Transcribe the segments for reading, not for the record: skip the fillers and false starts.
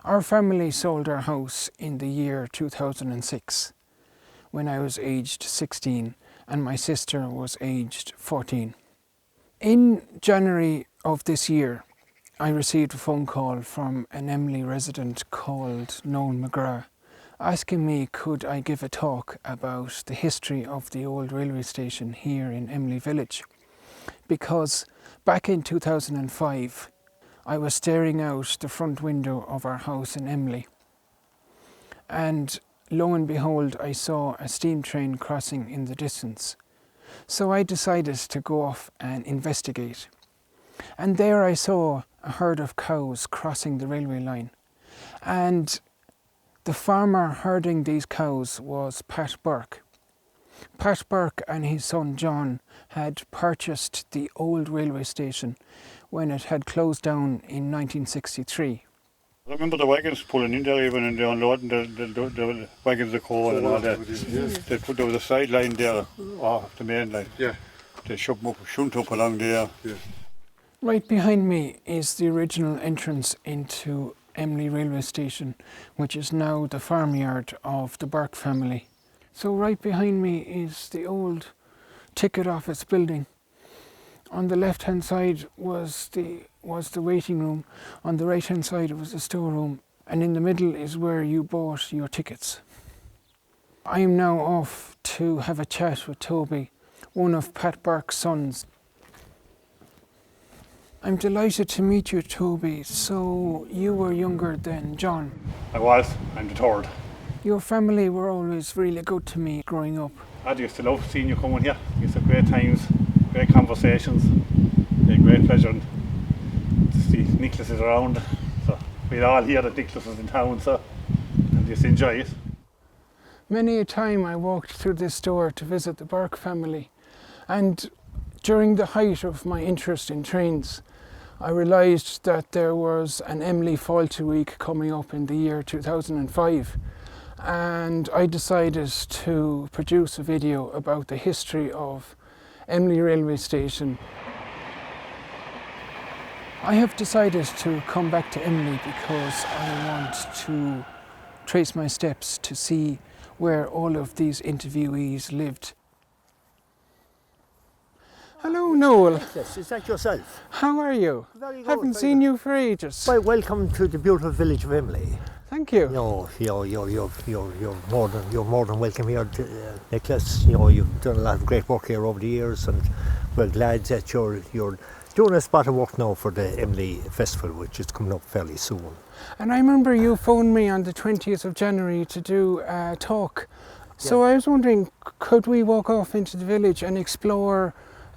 Our family sold our house in the year 2006 when I was aged 16 and my sister was aged 14. In January of this year, I received a phone call from an Emly resident called Noel McGrath asking me could I give a talk about the history of the old railway station here in Emly village, because back in 2005 I was staring out the front window of our house in Emly, and lo and behold I saw a steam train crossing in the distance. So I decided to go off and investigate, and there I saw a herd of cows crossing the railway line, and the farmer herding these cows was Pat Burke. Pat Burke and his son John had purchased the old railway station when it had closed down in 1963. I remember the wagons pulling in there even and they unloading the wagons of coal and all that. There was a side line there off the main line. Yeah. They shunted up along there. Yeah. Right behind me is the original entrance into Emly railway station, which is now the farmyard of the Burke family. So right behind me is the old ticket office building. On the left hand side was the waiting room, on the right hand side was the storeroom, and in the middle is where you bought your tickets. I am now off to have a chat with Toby, one of Pat Burke's sons. I'm delighted to meet you, Toby. So you were younger than John. I was. I'm the third. Your family were always really good to me growing up. I used to love seeing you coming here. Used to have great times, great conversations, great pleasure to see Nicholas is around. So we'd all hear that Nicholas was in town, so and just enjoy it. Many a time I walked through this door to visit the Burke family, and during the height of my interest in trains, I realised that there was an Emly Faulty Week coming up in the year 2005, and I decided to produce a video about the history of Emly railway station. I have decided to come back to Emly because I want to trace my steps to see where all of these interviewees lived. Hello, Noel. Yes, is that yourself? How are you? Very good. Haven't seen you for ages. Well, welcome to the beautiful village of Emly. Thank you. You're more than welcome here, Nicholas. You know, you've done a lot of great work here over the years, and we're glad that you're doing a spot of work now for the Emly Festival, which is coming up fairly soon. And I remember you phoned me on the 20th of January to do a talk. So I was wondering, could we walk off into the village and explore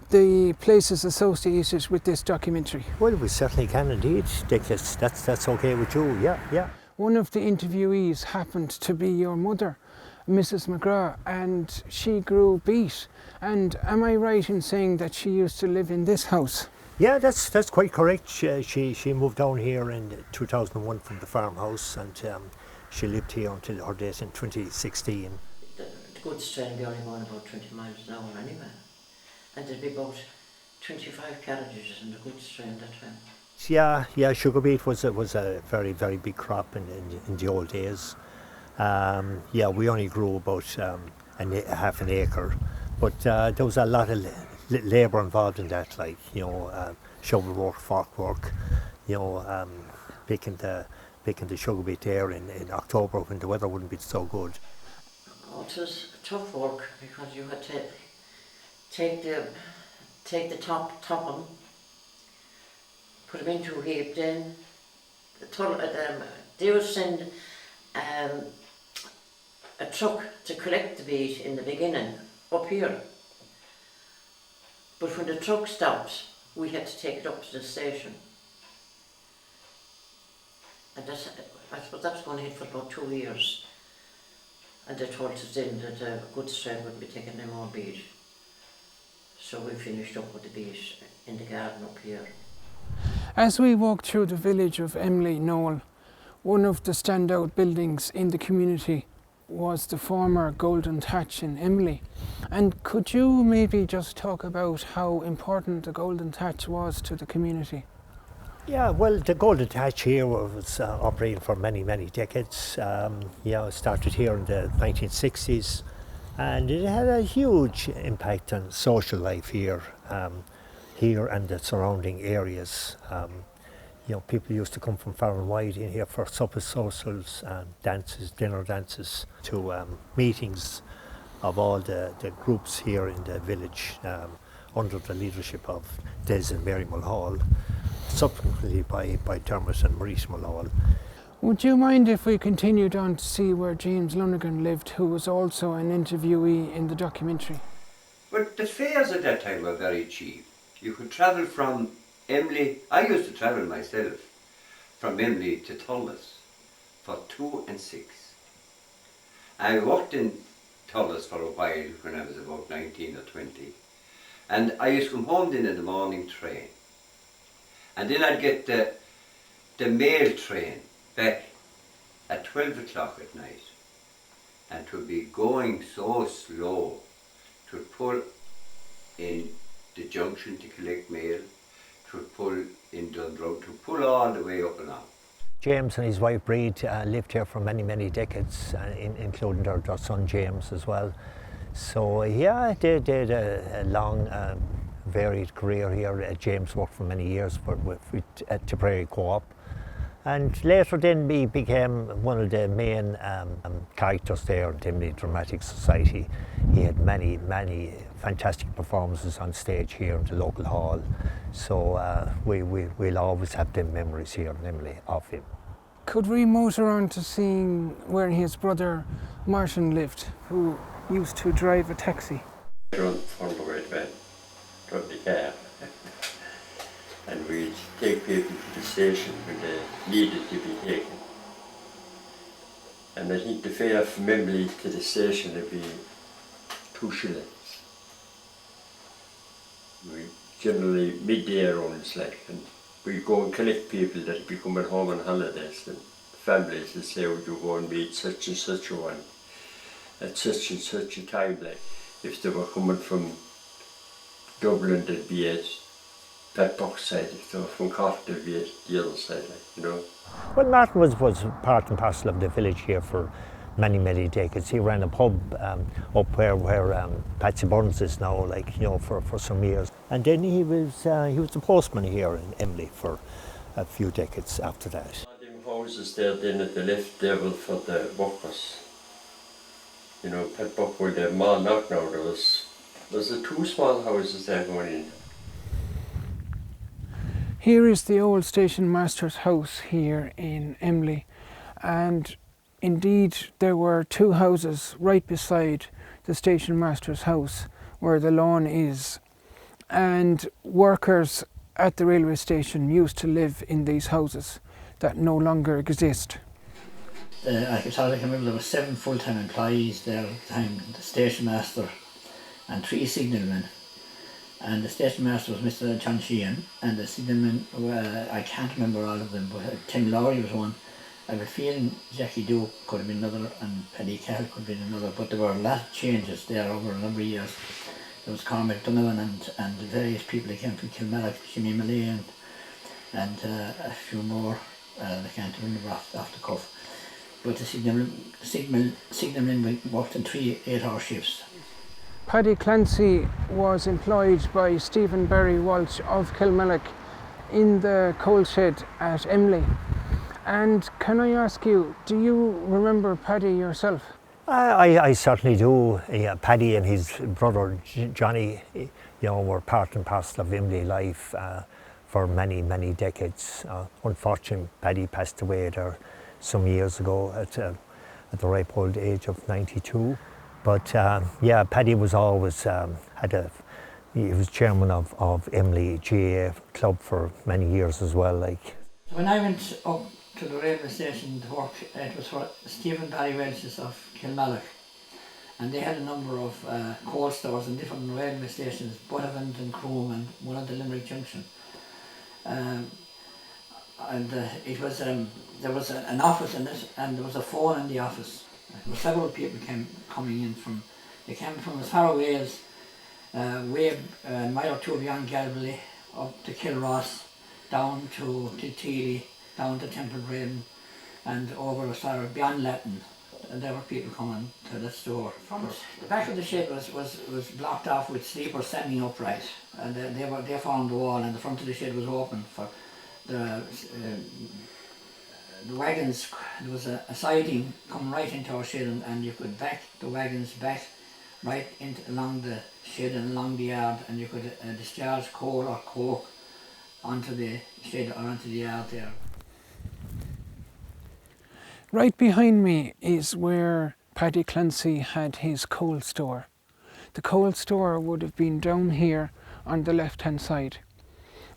the places associated with this documentary? Well, we certainly can indeed, Nicholas. That's okay with you, yeah. One of the interviewees happened to be your mother, Mrs. McGrath, and she grew beet. And am I right in saying that she used to live in this house? Yeah, that's quite correct. She moved down here in 2001 from the farmhouse, and she lived here until her death in 2016. The goods train be only going about 20 miles an hour anyway. And there'd be about 25 carriages in the goods train that time. Yeah, sugar beet was a very, very big crop in the old days. We only grew about half an acre, but there was a lot of labour involved in that, like, shovel work, fork work, picking the sugar beet there in October when the weather wouldn't be so good. Oh, it was tough work because you had to take the top them, put them into a heap, then they would send a truck to collect the beet in the beginning up here. But when the truck stopped, we had to take it up to the station. And I suppose that was going ahead for about 2 years. And they told us then that the goods train wouldn't be taking any more beet. So we finished up with the beet in the garden up here. As we walked through the village of Emly, Noel, one of the standout buildings in the community was the former Golden Thatch in Emly. And could you maybe just talk about how important the Golden Thatch was to the community? Yeah, well, the Golden Thatch here was operating for many, many decades. It started here in the 1960s, and it had a huge impact on social life here and the surrounding areas. People used to come from far and wide in here for supper socials, dances, dinner dances, to meetings of all the groups here in the village under the leadership of Des and Mary Mulhall, subsequently by Dermot and Maurice Mulhall. Would you mind if we continued on to see where James Lonergan lived, who was also an interviewee in the documentary? But the fares at that time were very cheap. You could travel from Emly. I used to travel myself from Emly to Thurles for 2 and 6. I worked in Thurles for a while when I was about 19 or 20. And I used to come home then in the morning train. And then I'd get the mail train back at 12 o'clock at night. And to be going so slow, to pull in the junction to collect mail, to pull in Dundrum, to pull all the way up and on. James and his wife Breed lived here for many, many decades, including their son James as well. So yeah, they did a long, varied career here. James worked for many years at Tipperary Co-op. And later then he became one of the main characters there in the Emly Dramatic Society. He had many, many fantastic performances on stage here in the local hall. So we'll always have them memories here in Emly of him. Could we motor on to seeing where his brother Martin lived, who used to drive a taxi? Run from the way van, from the car. And we'd take people to the station when they needed to be taken. And I think the fare from Emly to the station would be 2 shillings. We generally midday rounds like, and we go and collect people that would be coming home on holidays, and families would say, would you go and meet such and such a one at such and such a time, like. If they were coming from Dublin, they'd be at that box side. If they were from Cork, they'd be at the other side, like. Well, Martin was part and parcel of the village here for many, many decades. He ran a pub up where Patsy Burns is now, for some years. And then he was the postman here in Emly for a few decades after that. All them houses there then at the left level for the workers. Pat Buck where the mall knocked now, there was 2 small houses there going in. Here is the old station master's house here in Emly, and indeed there were 2 houses right beside the station master's house where the lawn is, and workers at the railway station used to live in these houses that no longer exist. I can remember there were 7 full-time employees there at the time, the station master and 3 signalmen. And the station master was Mr. John Sheehan, and the signalmen, I can't remember all of them, but Tim Lowry was one. I have a feeling Jackie Duke could have been another, and Paddy Cal could have been another, but there were a lot of changes there over a number of years. There was Cormac Donovan and the various people that came from Kilmallock, Jimmy Malay and a few more, I can't remember off the cuff. But the signalmen worked in 3 8-hour shifts. Paddy Clancy was employed by Stephen Barry Walsh of Kilmallock in the coal shed at Emly. And can I ask you, do you remember Paddy yourself? I certainly do. Paddy and his brother Johnny, were part and parcel of Emly life for many, many decades. Unfortunately, Paddy passed away there some years ago at the ripe old age of 92. But Paddy was always he was chairman of Emly GA club for many years as well. When I went up to the railway station to work, it was for Stephen Barry Welch's of Kilmallock, and they had a number of coal stores in different railway stations, Buttevant and Croom and one at the Limerick Junction. It was there was an office in it, and there was a phone in the office. There were several people coming in from as far away as a mile or 2 beyond Galway up to Kilross, down to Tilly, down to Temple Braden, and over as far as beyond Latin. And there were people coming to the store. The back of the shed was blocked off with sleepers standing upright, and they formed the wall, and the front of the shed was open for the wagons. There was a siding coming right into our shed, and you could back the wagons back right along the shed and along the yard, and you could discharge coal or coke onto the shed or onto the yard there. Right behind me is where Paddy Clancy had his coal store. The coal store would have been down here on the left hand side,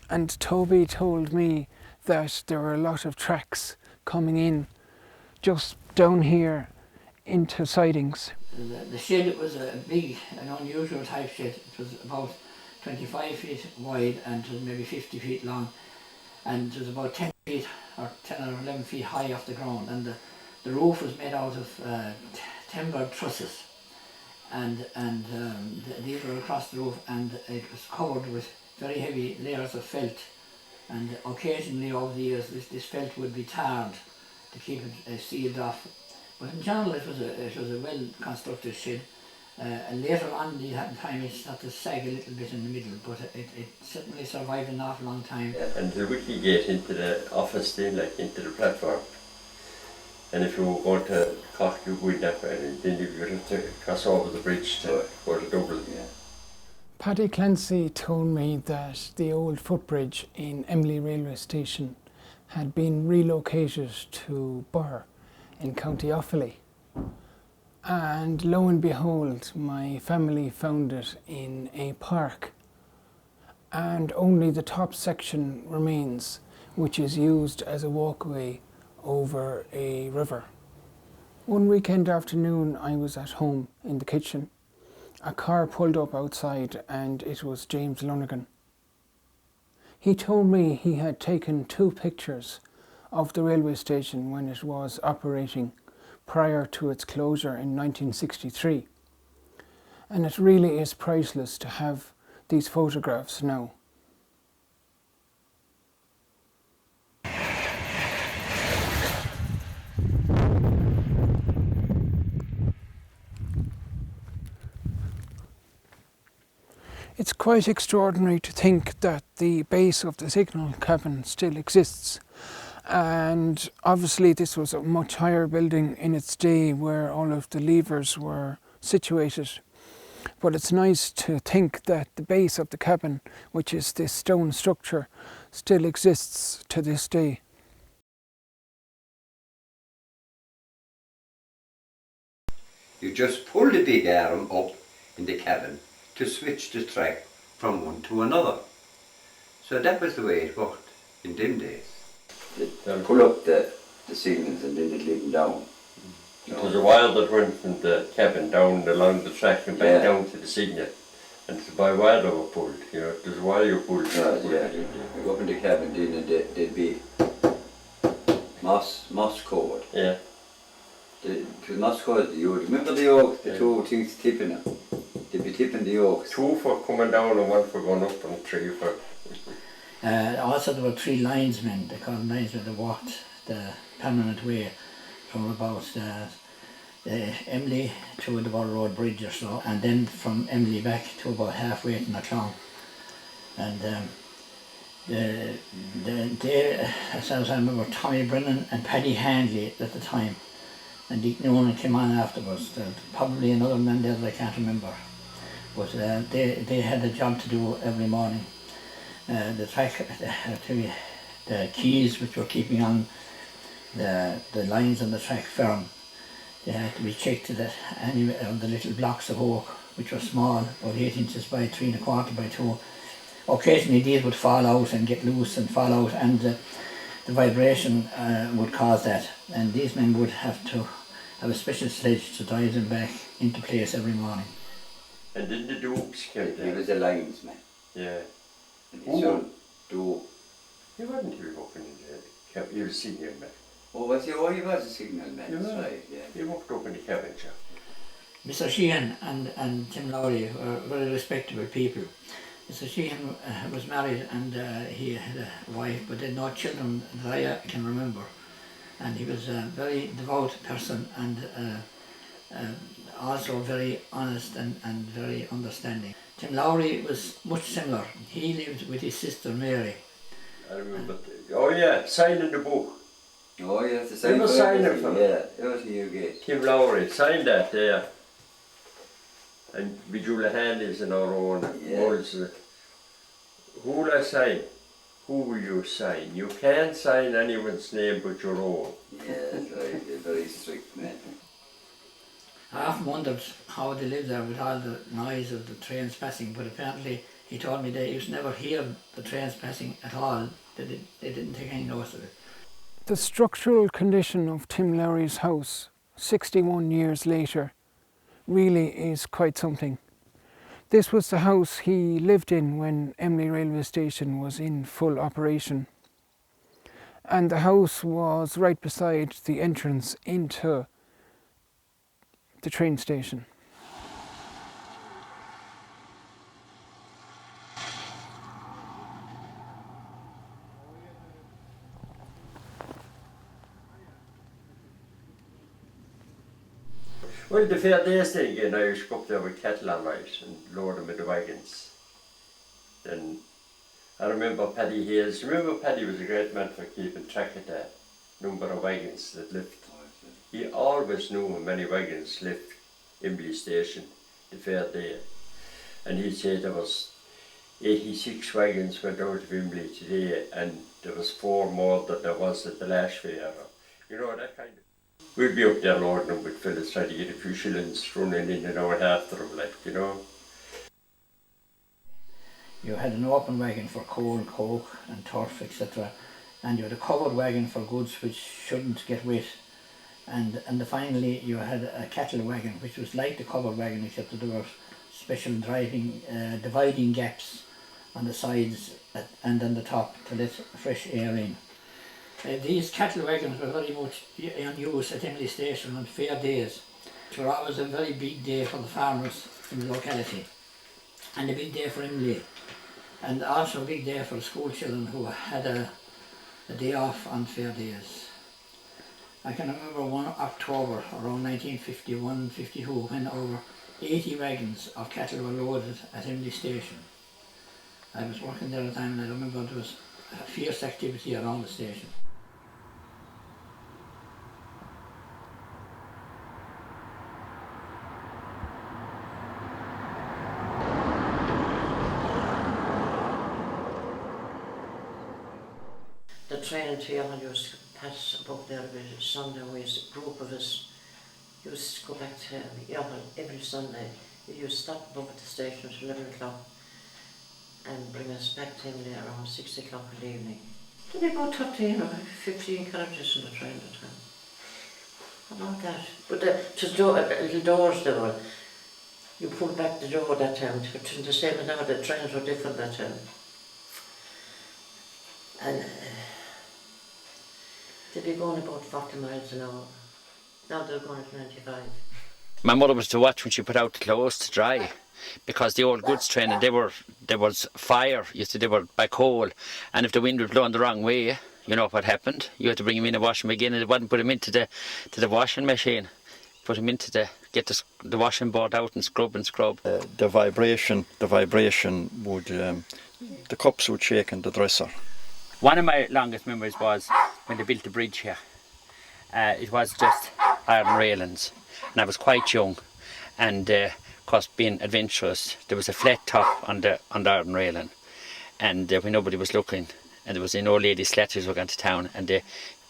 and Toby told me that there were a lot of tracks coming in just down here into sidings. The shed was a big and unusual type shed. It was about 25 feet wide and it was maybe 50 feet long, and it was about 10 feet or 10 or 11 feet high off the ground, and the roof was made out of timbered trusses, and these were across the roof, and it was covered with very heavy layers of felt, and occasionally over the years this felt would be tarred to keep it sealed off. But in general it was a well constructed shed. Later on the time it started to sag a little bit in the middle, but it certainly survived an awful long time. And the wiki gate into the office then, like into the platform. And if you were going to Cork, you go in that way, and then you would have to cross over the bridge to go to Dublin. Yeah. Paddy Clancy told me that the old footbridge in Emly railway station had been relocated to Burr in County Offaly. And lo and behold, my family found it in a park, and only the top section remains, which is used as a walkway over a river. One weekend afternoon I was at home in the kitchen. A car pulled up outside and it was James Lonergan. He told me he had taken 2 pictures of the railway station when it was operating prior to its closure in 1963. And it really is priceless to have these photographs now. It's quite extraordinary to think that the base of the signal cabin still exists. And obviously this was a much higher building in its day where all of the levers were situated. But it's nice to think that the base of the cabin, which is this stone structure, still exists to this day. You just pull the big arm up in the cabin to switch the track from one to another. So that was the way it worked in them days. They'll pull up the signals and then they'd leave them down. It was a wire that went from the cabin down along the track and back down to the signal. And by wire they were pulled, you know, there's a wire you pulled. You go up in the cabin then and they'd be moss cord. Yeah. The moss cord, you would remember the yoke, the 2 things tipping them. They'd be tipping the yokes. 2 for coming down and 1 for going up, and 3 for... Also there were 3 linesmen, they called them linesmen, that walked the permanent way from about Emly to the Burr Road Bridge or so, and then from Emly back to about halfway to Knocklong. And they, as far as I remember, Tommy Brennan and Paddy Handley at the time, and Dick Noonan came on afterwards. Probably another man there that I can't remember, but they had a job to do every morning. The track, the keys which were keeping on the lines on the track firm, they had to be checked to the little blocks of oak, which were small, about 8 inches by 3 1/4 by 2. Occasionally these would fall out and get loose and fall out, and the vibration would cause that, and these men would have to have a special sledge to drive them back into place every morning. And then the Dukes came He there. was a linesman. Yeah. And his son, Duke. He wasn't here working in the cabin, he was a senior man. Oh, was he? Oh, he was a signal man, that's Yeah. right, yeah. He worked up in the cabin shop. Mr. Sheehan and Tim Lowry were very respectable people. Mr. Sheehan was married and he had a wife, but had no children that I can remember. And he was a very devout person and also very honest and very understanding. Tim Lowry was much similar. He lived with his sister Mary. I remember. Oh yeah, signing the book. Oh yeah, it's the same. You must sign it for Yeah, it was the UK. Tim Lowry, signed that there. And we do the handles in our own. Yeah. Who will I sign? Who will you sign? You can't sign anyone's name but your own. Yeah, that's right. They're very strict, man. I often wondered how they lived there with all the noise of the trains passing, but apparently he told me they used to never hear the trains passing at all. They didn't take any notice of it. The structural condition of Tim Lowry's house 61 years later really is quite something. This was the house he lived in when Emly railway station was in full operation. And the house was right beside the entrance into the train station. Well, the fair days thing again, I used to go up there with cattle on rice and load them in the wagons. Then I remember Paddy Hayes. Remember Paddy was a great man for keeping track of the number of wagons that left. He always knew how many wagons left Emly station the fair day. And he said there was 86 wagons went out of Emly today and there was 4 more than there was at the last fair. You know, that kind of. We'd be up there loading them with fellas trying to get a few shillings running in and out after them, like, you know. You had an open wagon for coal, coke and turf, etc. And you had a covered wagon for goods which shouldn't get wet. And finally you had a cattle wagon which was like the covered wagon except that there were special dividing gaps on the sides and on the top to let fresh air in. These cattle wagons were very much in use at Emly station on fair days. It was always a very big day for the farmers in the locality and a big day for Emly, and also a big day for the school children who had a day off on fair days. I can remember one October around 1951-52 when over 80 wagons of cattle were loaded at Emly station. I was working there at the time and I remember there was a fierce activity around the station. The train to Yemen used to pass above there every Sunday. We used a group of us used to go back to Yemen every Sunday. We used to stop above at the station at 11 o'clock and bring us back to Emly around 6 o'clock in the evening. There'd be about 13 or 15 carriages in the train at the time. About that. But just little doors there were. You pulled back the door that time. It was the same as now. The trains were different that time. And they'd be going about 40 miles an hour. Now they're going at 95. My mother was to watch when she put out the clothes to dry, because the old goods train, and there was fire. You see, they were by coal, and if the wind was blowing the wrong way, you know what happened. You had to bring them in and wash them again, and they wouldn't put them into the washing machine. Put them into get the washing board out and scrub and scrub. The vibration would, the cups would shake in the dresser. One of my longest memories was when they built the bridge here. It was just iron railings, and I was quite young, and of course being adventurous, there was a flat top on the iron railing, and when nobody was looking, and there was an old lady Slattery's were going to town, and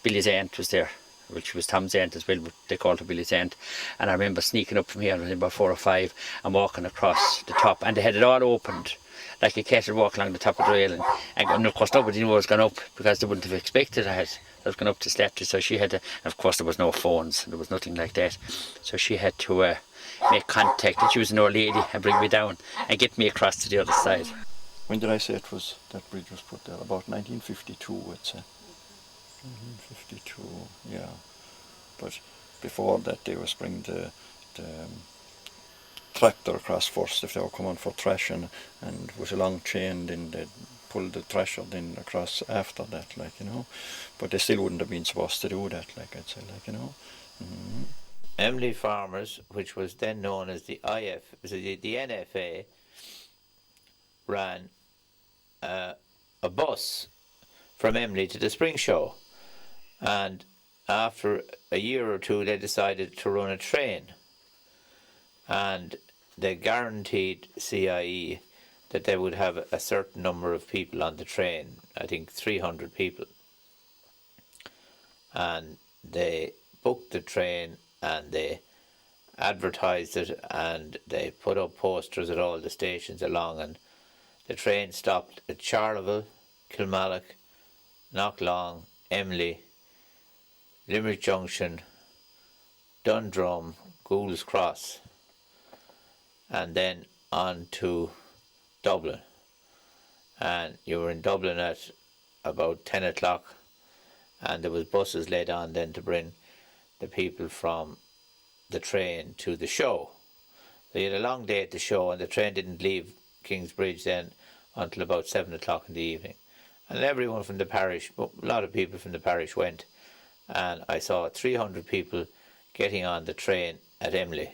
Billy's aunt was there, which was Tom's aunt as well, but they called her Billy's aunt. And I remember sneaking up from here when I was about 4 or 5 and walking across the top, and they had it all opened like a cat would walk along the top of the railing, and of course nobody knew I was going up, because they wouldn't have expected I was going up to Slattery. So she had to, and of course there was no phones, there was nothing like that, so she had to make contact, and she was an old lady, and bring me down and get me across to the other side. When did I say that bridge was put there? About 1952, I'd say. 1952, yeah. But before that they was bringing the tractor across first if they were coming for thrashing, and with a long chain then they'd pull the thrasher then across after that, like, you know. But they still wouldn't have been supposed to do that, like, I'd say, like, you know. Emly Farmers, which was then known as the NFA, ran a bus from Emly to the Spring Show, and after a year or two they decided to run a train, and they guaranteed CIE that they would have a certain number of people on the train, I think 300 people, and they booked the train and they advertised it and they put up posters at all the stations along, and the train stopped at Charleville, Kilmallock, Knocklong, Emly, Limerick Junction, Dundrum, Gould's Cross, and then on to Dublin. And you were in Dublin at about 10 o'clock, and there was buses laid on then to bring the people from the train to the show. So you had a long day at the show, and the train didn't leave Kingsbridge then until about 7 o'clock in the evening. And everyone from the parish, a lot of people from the parish went, and I saw 300 people getting on the train at Emly,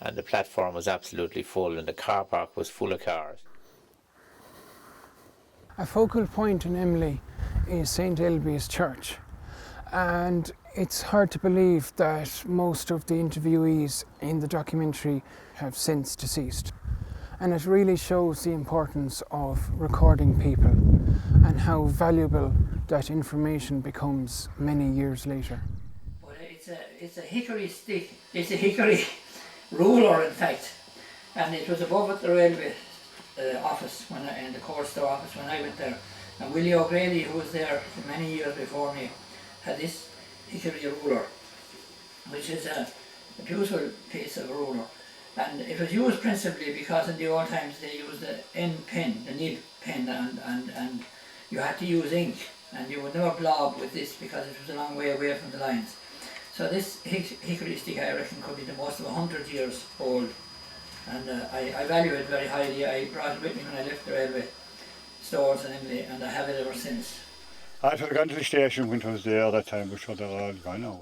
and the platform was absolutely full and the car park was full of cars. A focal point in Emly is St Elby's Church, and it's hard to believe that most of the interviewees in the documentary have since deceased. And it really shows the importance of recording people and how valuable that information becomes many years later. But it's a hickory stick, it's a hickory ruler in fact, and it was above at the railway office, in the court store office when I went there. And Willie O'Grady, who was there for many years before me, had this hickory ruler, which is a beautiful piece of ruler. And it was used principally because in the old times they used the end pen, the nib pen, and you had to use ink, and you would never blob with this because it was a long way away from the lines. So this hickory stick, I reckon, could be the most of 100 years old, and I value it very highly. I brought it with me when I left the railway stores in Emly, and I have it ever since. I had gone to the station when it was there that time, but sure they're all gone now.